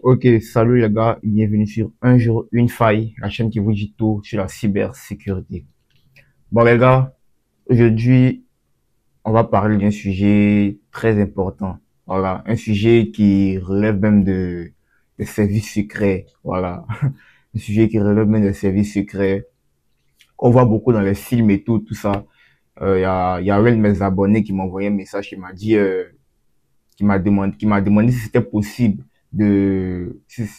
Ok, salut les gars, bienvenue sur Un jour, une faille, la chaîne qui vous dit tout sur la cybersécurité. Bon les gars, aujourd'hui, on va parler d'un sujet très important. Voilà, un sujet qui relève même des services secrets. Voilà, un sujet qui relève même des services secrets. On voit beaucoup dans les films et tout ça. Il y a un de mes abonnés qui m'a envoyé un message qui m'a dit, qui m'a demandé si c'était possible si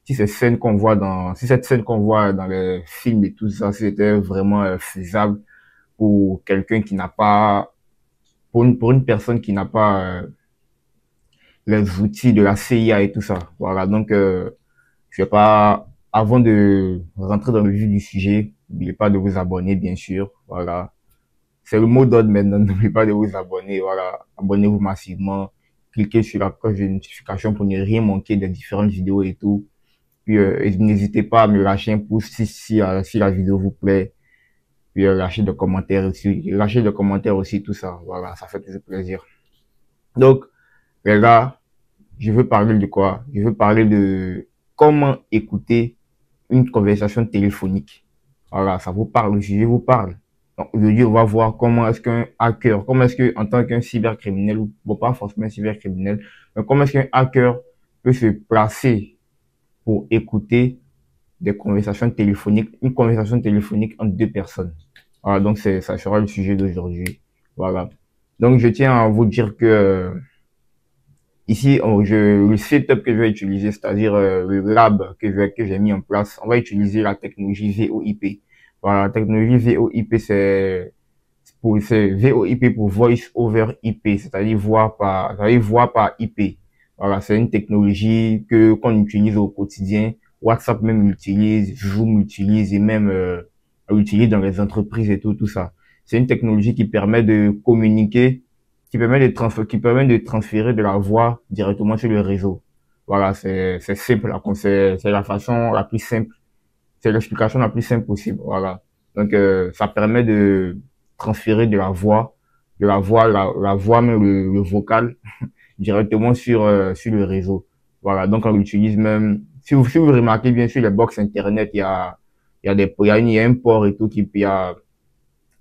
ces scènes qu'on voit si cette scène qu'on voit dans les films et tout ça, si c'était vraiment faisable pour quelqu'un qui n'a pas, pour une personne qui n'a pas les outils de la CIA et tout ça. Voilà. Donc, je sais pas, avant de rentrer dans le vif du sujet, n'oubliez pas de vous abonner, bien sûr. Voilà. C'est le mot d'ordre maintenant. N'oubliez pas de vous abonner. Voilà. Abonnez-vous massivement. Cliquez sur la cloche de notification pour ne rien manquer des différentes vidéos et tout. Puis, n'hésitez pas à me lâcher un pouce si la vidéo vous plaît. Puis, lâcher des commentaires aussi, tout ça. Voilà. Ça fait toujours plaisir. Donc, les gars, je veux parler de quoi? Je veux parler de comment écouter une conversation téléphonique. Voilà, ça vous parle, le sujet vous parle. Donc, aujourd'hui, on va voir comment est-ce qu'un hacker, comment est-ce que, en tant qu'un cybercriminel, ou bon, pas forcément un cybercriminel, mais comment est-ce qu'un hacker peut se placer pour écouter des conversations téléphoniques, une conversation téléphonique entre deux personnes. Voilà, donc ça sera le sujet d'aujourd'hui. Voilà. Donc, je tiens à vous dire que, ici, le setup que je vais utiliser, c'est-à-dire le lab que j'ai mis en place, on va utiliser la technologie VoIP. Voilà, la technologie VoIP, c'est VoIP pour Voice over IP, c'est-à-dire voix par IP. Voilà, c'est une technologie qu'on utilise au quotidien. WhatsApp même l'utilise, Zoom l'utilise et même on l'utilise dans les entreprises et tout ça. C'est une technologie qui permet de communiquer, qui permet de transférer de la voix directement sur le réseau. Voilà, c'est simple, c'est la façon la plus simple, c'est l'explication la plus simple possible. Voilà. Donc ça permet de transférer la voix même le vocal directement sur le réseau. Voilà, donc on l'utilise même. Si vous remarquez bien sur les box internet, il y a un port et tout il y a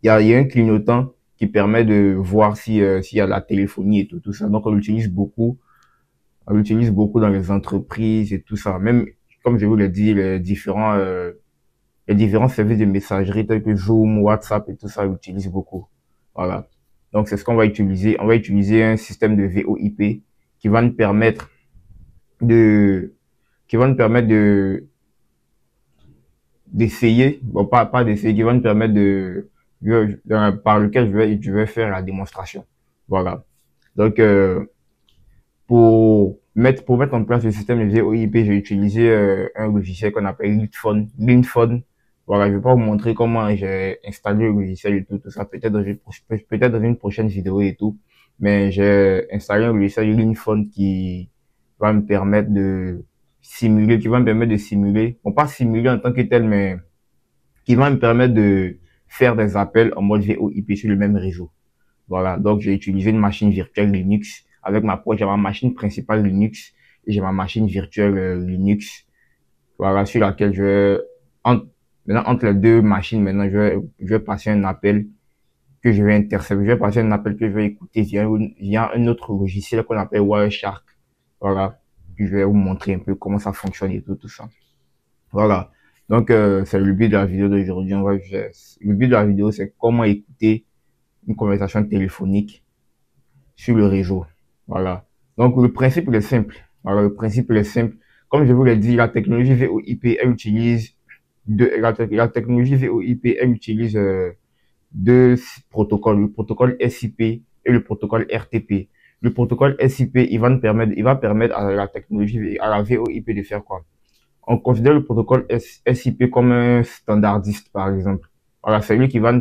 un clignotant qui permet de voir s'il y a de la téléphonie et tout ça. Donc on l'utilise beaucoup dans les entreprises et tout ça. Même, comme je vous l'ai dit, les différents services de messagerie tels que Zoom, WhatsApp et tout ça, on l'utilise beaucoup. Voilà. Donc c'est ce qu'on va utiliser. On va utiliser un système de VoIP qui va nous permettre de, qui va nous permettre d'essayer, bon pas d'essayer, qui va nous permettre par lequel je vais faire la démonstration. Voilà. Donc pour mettre en place le système de VoIP, j'ai utilisé un logiciel qu'on appelle Linphone. Voilà, je vais pas vous montrer comment j'ai installé le logiciel et tout ça, peut-être dans une prochaine vidéo et tout. Mais j'ai installé un logiciel Linphone va me permettre de qui va me permettre de simuler, bon pas simuler en tant que tel, mais qui va me permettre de faire des appels en mode VoIP sur le même réseau. Voilà, donc j'ai utilisé une machine virtuelle Linux j'ai ma machine principale Linux et j'ai ma machine virtuelle Linux. Voilà, sur laquelle maintenant entre les deux machines, maintenant je vais passer un appel que je vais intercepter, je vais passer un appel que je vais écouter via un autre logiciel qu'on appelle Wireshark. Voilà, puis je vais vous montrer un peu comment ça fonctionne et tout ça. Voilà. Donc c'est le but de la vidéo d'aujourd'hui. Le but de la vidéo, c'est comment écouter une conversation téléphonique sur le réseau. Voilà. Donc, le principe est simple. Voilà, le principe est simple. Comme je vous l'ai dit, la technologie VoIP, la technologie VoIP, elle utilise deux protocoles, le protocole SIP et le protocole RTP. Le protocole SIP, il va permettre à la technologie, à la VoIP de faire quoi? On considère le protocole SIP comme un standardiste, par exemple. Voilà, celui qui va nous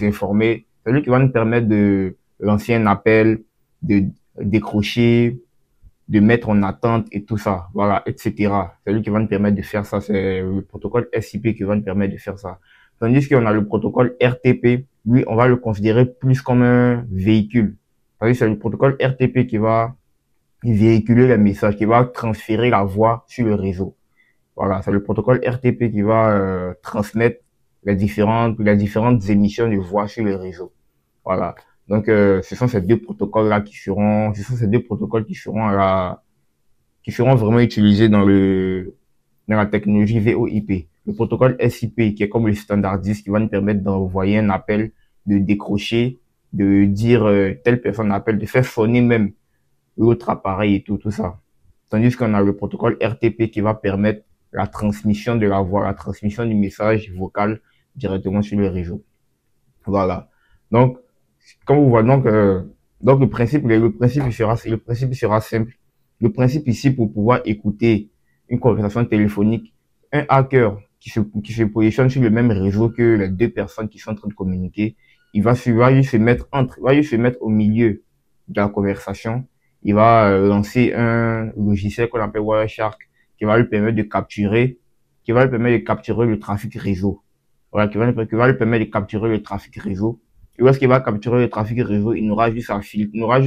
informer, celui qui va nous permettre de lancer un appel, de décrocher, de mettre en attente et tout ça, voilà, etc. Celui qui va nous permettre de faire ça, c'est le protocole SIP qui va nous permettre de faire ça. Tandis qu'on a le protocole RTP, lui, on va le considérer plus comme un véhicule. C'est le protocole RTP véhiculer les messages, qui va transférer la voix sur le réseau. Voilà, c'est le protocole RTP qui va transmettre les différentes émissions de voix sur le réseau. Voilà. Donc, ce sont ces deux protocoles-là ce sont ces deux protocoles qui seront vraiment utilisés dans la technologie VoIP. Le protocole SIP, qui est comme le standardiste, qui va nous permettre d'envoyer un appel, de décrocher, de dire telle personne appelle, de faire sonner même l'autre appareil et tout ça. Tandis qu'on a le protocole RTP qui va permettre la transmission de la voix, la transmission du message vocal directement sur le réseau. Voilà. Donc, comme vous voyez, donc le principe sera simple. Le principe ici, pour pouvoir écouter une conversation téléphonique, un hacker qui se positionne sur le même réseau que les deux personnes qui sont en train de communiquer, va lui se mettre va lui se mettre au milieu de la conversation. Il va lancer un logiciel qu'on appelle Wireshark qui va lui permettre de capturer le trafic réseau. Voilà, qui va lui permettre de capturer le trafic réseau. Et lorsqu'il va capturer le trafic réseau, il n'aura juste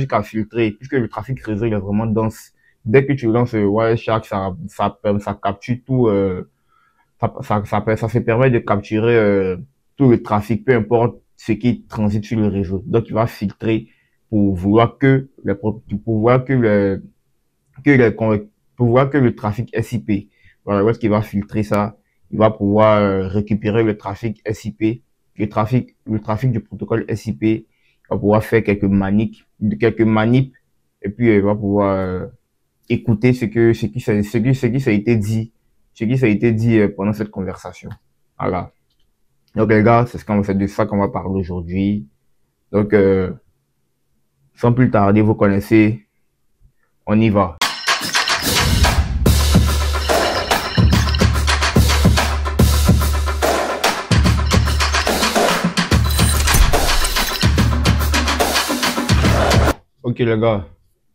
qu'à filtrer, puisque le trafic réseau, il est vraiment dense. Dès que tu lances Wireshark, ça capture tout, ça se permet de capturer tout le trafic, peu importe ce qui transite sur le réseau. Donc, il va filtrer pour vouloir que les, pour vouloir que le, que les, pour voir que le trafic SIP. Voilà, lorsqu'il va filtrer ça, il va pouvoir récupérer le trafic SIP, le trafic du protocole SIP, il va pouvoir faire quelques manips, et puis il va pouvoir écouter ce qui s'est été dit, pendant cette conversation. Voilà. Donc les gars, c'est de ça qu'on va parler aujourd'hui. Donc, sans plus tarder, vous connaissez, on y va. Ok les gars,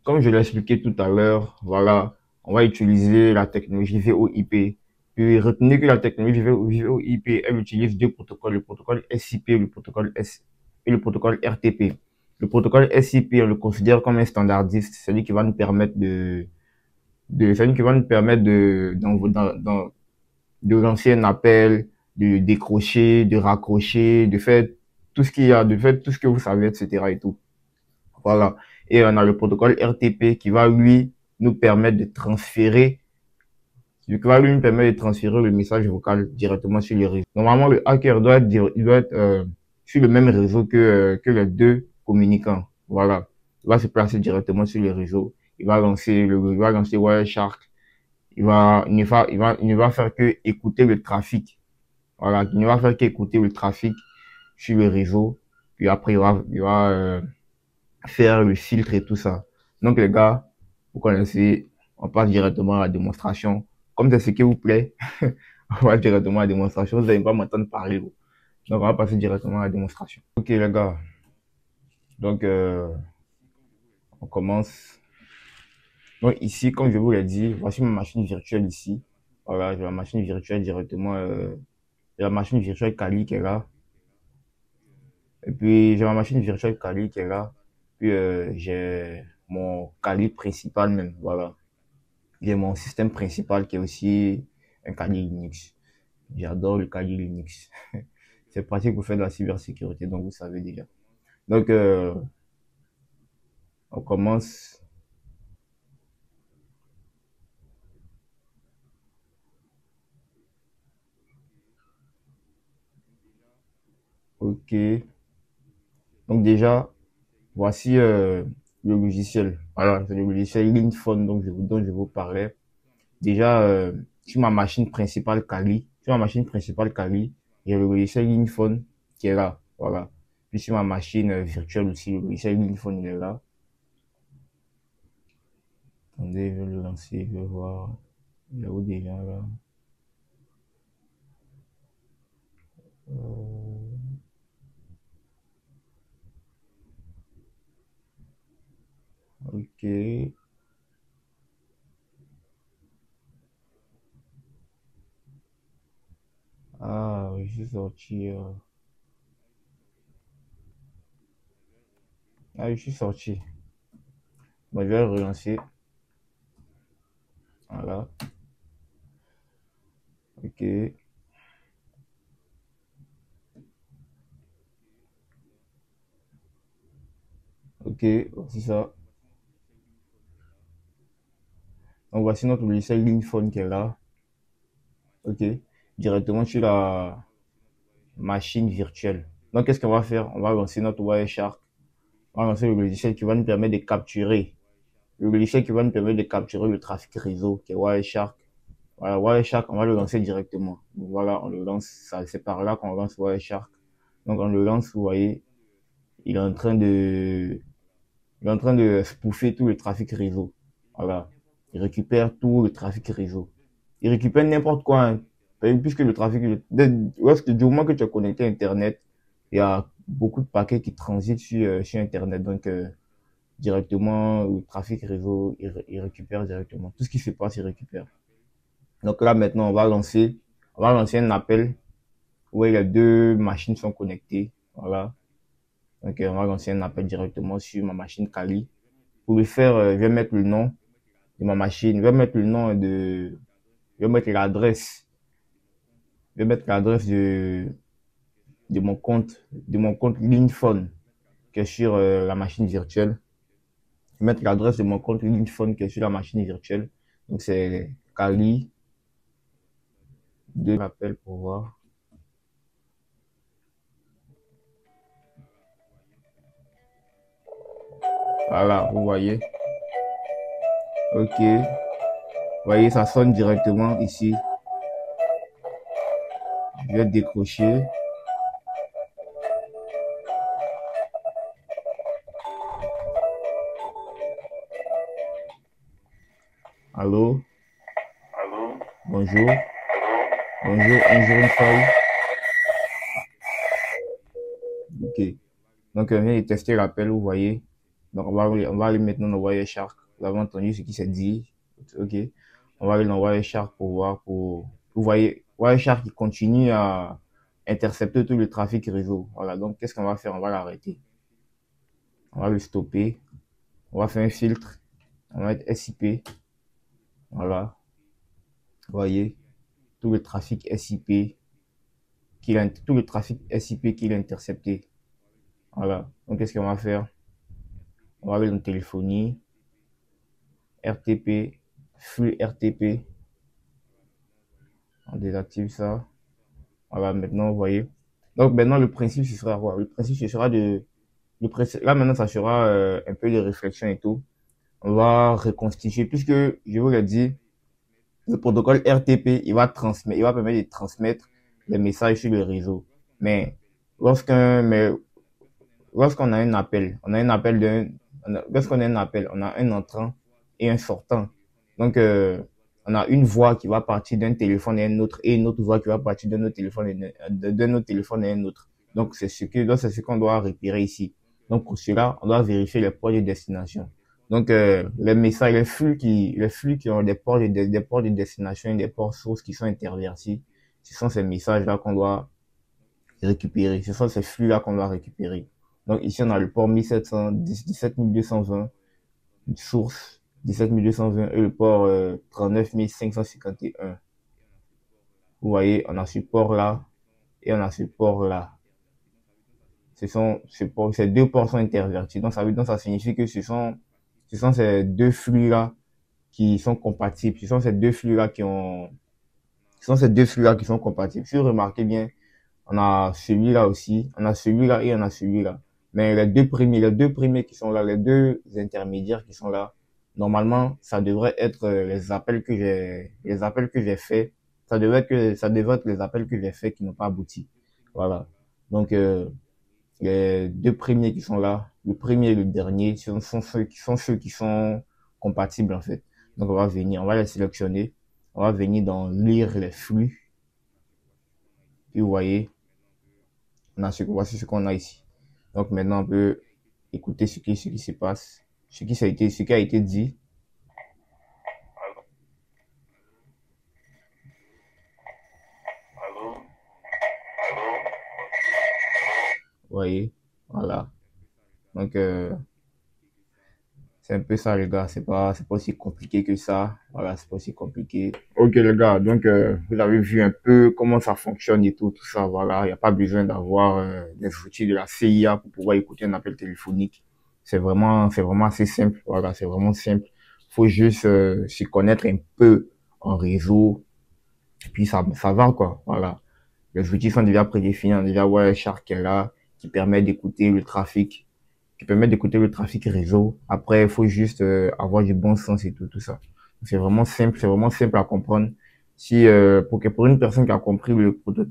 comme je l'ai expliqué tout à l'heure, voilà, on va utiliser la technologie VoIP. Puis retenez que la technologie VoIP, elle utilise deux protocoles, le protocole SIP et le protocole RTP. Le protocole SIP, on le considère comme un standardiste, celui qui va nous permettre celui qui va nous permettre de lancer un appel, de décrocher, de raccrocher, de faire de faire tout ce que vous savez, etc. et tout. Voilà. Et on a le protocole RTP qui va lui nous permettre de transférer, le message vocal directement sur le réseau. Normalement, le hacker il doit être sur le même réseau que les deux communicants. Voilà. Il va se placer directement sur le réseau. Il va lancer Wireshark. Il ne va faire que écouter le trafic. Voilà. Il ne va faire qu'écouter le trafic sur le réseau. Puis après, il va faire le filtre et tout ça. Donc les gars, vous connaissez, on passe directement à la démonstration. Comme c'est ce qui vous plaît, on va directement à la démonstration. Vous n'allez pas m'entendre parler. Donc on va passer directement à la démonstration. Ok les gars, donc on commence. Donc ici, comme je vous l'ai dit, voici ma machine virtuelle ici. Voilà, j'ai la machine virtuelle directement, j'ai la machine virtuelle Kali qui est là. Et puis j'ai ma machine virtuelle Kali qui est là. Puis j'ai mon Kali principal même, voilà. J'ai mon système principal qui est aussi un Kali Linux. J'adore le Kali Linux. C'est pratique pour faire de la cybersécurité, donc vous savez déjà. Donc on commence. Ok. Donc déjà, voici le logiciel. Voilà, c'est le logiciel Linphone dont je vous parlais. Déjà, sur ma machine principale Kali, il y a le logiciel Linphone qui est là. Voilà. Puis sur ma machine virtuelle aussi, le logiciel Linphone il est là. Attendez, je vais le lancer, je vais voir. Il est où déjà là? Euh, ok. Ah, je suis sorti. Ah, je suis sorti. Bon, je vais le relancer. Voilà. Ok. Ok. Voici ça. Donc voici notre logiciel Linphone qui est là. Ok. Directement sur la machine virtuelle. Donc qu'est-ce qu'on va faire? On va lancer notre Wireshark. On va lancer le logiciel qui va nous permettre de capturer. Le logiciel qui va nous permettre de capturer le trafic réseau qui est Wireshark. Voilà, Wireshark, on va le lancer directement. Donc, voilà, on le lance. C'est par là qu'on lance Wireshark. Donc on le lance, vous voyez, il est en train de, il est en train de spoofer tout le trafic réseau. Voilà. Il récupère tout le trafic réseau. Il récupère n'importe quoi, hein. Puisque le trafic, du moment que tu es connecté à Internet, il y a beaucoup de paquets qui transitent sur Internet. Donc, directement, le trafic réseau, il récupère directement. Tout ce qui se passe, il récupère. Donc là, maintenant, on va lancer un appel où les deux machines sont connectées. Voilà. Donc, on va lancer un appel directement sur ma machine Kali. Pour le faire, je vais mettre le nom de ma machine. Je vais mettre le nom de, je vais mettre l'adresse. Je vais mettre l'adresse de mon compte Linphone qui est sur la machine virtuelle. Je vais mettre l'adresse de mon compte Linphone qui est sur la machine virtuelle. Donc, c'est Kali de l'appel pour voir. Voilà, vous voyez. Ok. Vous voyez, ça sonne directement ici. Je vais décrocher. Allô? Bonjour. Bonjour, bonjour une fois. Ok. Donc, on vient de tester l'appel, vous voyez. Donc, on va aller maintenant dans Wireshark. Vous avez entendu ce qui s'est dit. Ok. On va aller dans Wireshark pour voir, vous voyez, Wireshark qui continue à intercepter tout le trafic réseau. Voilà. Donc, qu'est-ce qu'on va faire? On va l'arrêter. On va le stopper. On va faire un filtre. On va mettre SIP. Voilà. Vous voyez, tout le trafic SIP tout le trafic SIP qu'il a intercepté. Voilà. Donc, qu'est-ce qu'on va faire? On va aller dans téléphonie, RTP, flux RTP. On désactive ça. Voilà, maintenant, vous voyez. Donc, maintenant, le principe, ce sera quoi? Le principe, ce sera là, maintenant, ça sera un peu de réflexion et tout. On va reconstituer, puisque, je vous l'ai dit, le protocole RTP, il va permettre de transmettre les messages sur le réseau. Mais, mais lorsqu'on a un appel, lorsqu'on a un appel, on a un entrant et un sortant. Donc, on a une voix qui va partir d'un téléphone à un autre et une autre voix qui va partir d'un autre téléphone à un autre. Donc, c'est ce qu'on doit repérer ici. Donc, pour cela, on doit vérifier les ports de destination. Donc, les messages, les flux qui ont des ports de destination et des ports sources qui sont intervertis, ce sont ces messages-là qu'on doit récupérer. Ce sont ces flux-là qu'on doit récupérer. Donc ici, on a le port 17 220, source 17 220 et le port 39 551. Vous voyez, on a ce port-là et on a ce port-là. Ces deux ports sont intervertis. Donc ça signifie que ce sont ces deux flux-là qui sont compatibles. Ce sont ces deux flux-là qui sont compatibles. Si vous remarquez bien, on a celui-là aussi, on a celui-là et on a celui-là. Mais les deux premiers qui sont là, les deux intermédiaires qui sont là, normalement, ça devrait être les appels que j'ai faits. Ça devrait être les appels que j'ai faits qui n'ont pas abouti. Voilà. Donc, les deux premiers qui sont là, le premier et le dernier, sont ceux qui sont compatibles, en fait. Donc, on va les sélectionner. On va venir dans lire les flux. Puis, vous voyez, voici ce qu'on a ici. Donc maintenant, on peut écouter ce qui se passe, ce qui a été dit. Vous voyez, voilà. Donc, C'est un peu ça, les gars. C'est pas aussi compliqué que ça. Voilà, c'est pas aussi compliqué. Ok, les gars. Donc, vous avez vu un peu comment ça fonctionne et tout ça. Voilà. Il n'y a pas besoin d'avoir des outils de la CIA pour pouvoir écouter un appel téléphonique. C'est vraiment assez simple. Voilà, c'est vraiment simple. Faut juste s'y connaître un peu en réseau. Et puis, ça va, quoi. Voilà. Les outils sont déjà prédéfinis. On a déjà Wireshark est là, qui permet d'écouter le trafic réseau. Après, il faut juste avoir du bon sens et tout ça. C'est vraiment simple à comprendre. Si pour une personne qui a compris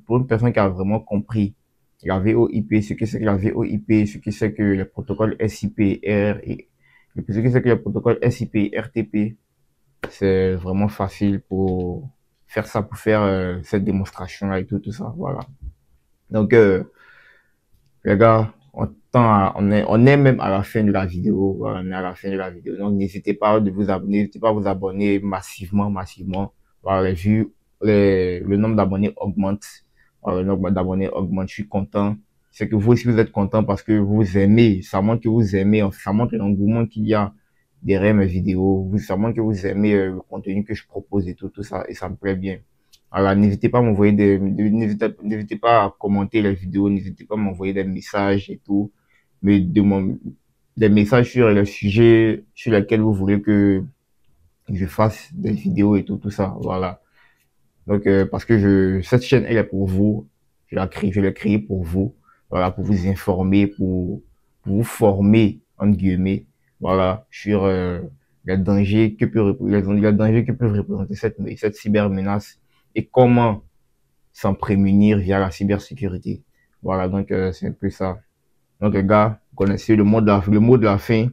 pour une personne qui a vraiment compris la VoIP, ce que c'est que la VoIP, ce que c'est que le protocole SIP, R et ce que c'est que le protocole SIP, RTP, c'est vraiment facile pour faire ça, pour faire cette démonstration-là et tout ça. Voilà. Donc, les gars, on est même à la fin de la vidéo. Voilà, on est à la fin de la vidéo. Donc, n'hésitez pas à vous abonner massivement. Voilà, les vues, le nombre d'abonnés augmente. Voilà, le nombre d'abonnés augmente. Je suis content. C'est que vous aussi, vous êtes content parce que vous aimez. Ça montre que vous aimez. Ça montre l'engouement qu'il y a derrière mes vidéos. Ça montre que vous aimez le contenu que je propose et tout ça. Et ça me plaît bien. Alors, n'hésitez pas à m'envoyer n'hésitez pas à commenter les vidéos, n'hésitez pas à m'envoyer des messages et tout, mais des messages sur le sujet sur lesquels vous voulez que je fasse des vidéos et tout ça, voilà. Donc, parce que cette chaîne, elle est pour vous. Je l'ai créée pour vous. Voilà, pour vous informer, pour vous former, entre guillemets. Voilà, sur, les dangers que peuvent représenter cette cybermenace et comment s'en prémunir via la cybersécurité. Voilà, donc, c'est un peu ça. Donc, les gars, vous connaissez le mot de la fin.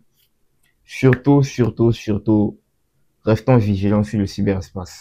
Surtout, restons vigilants sur le cyberespace.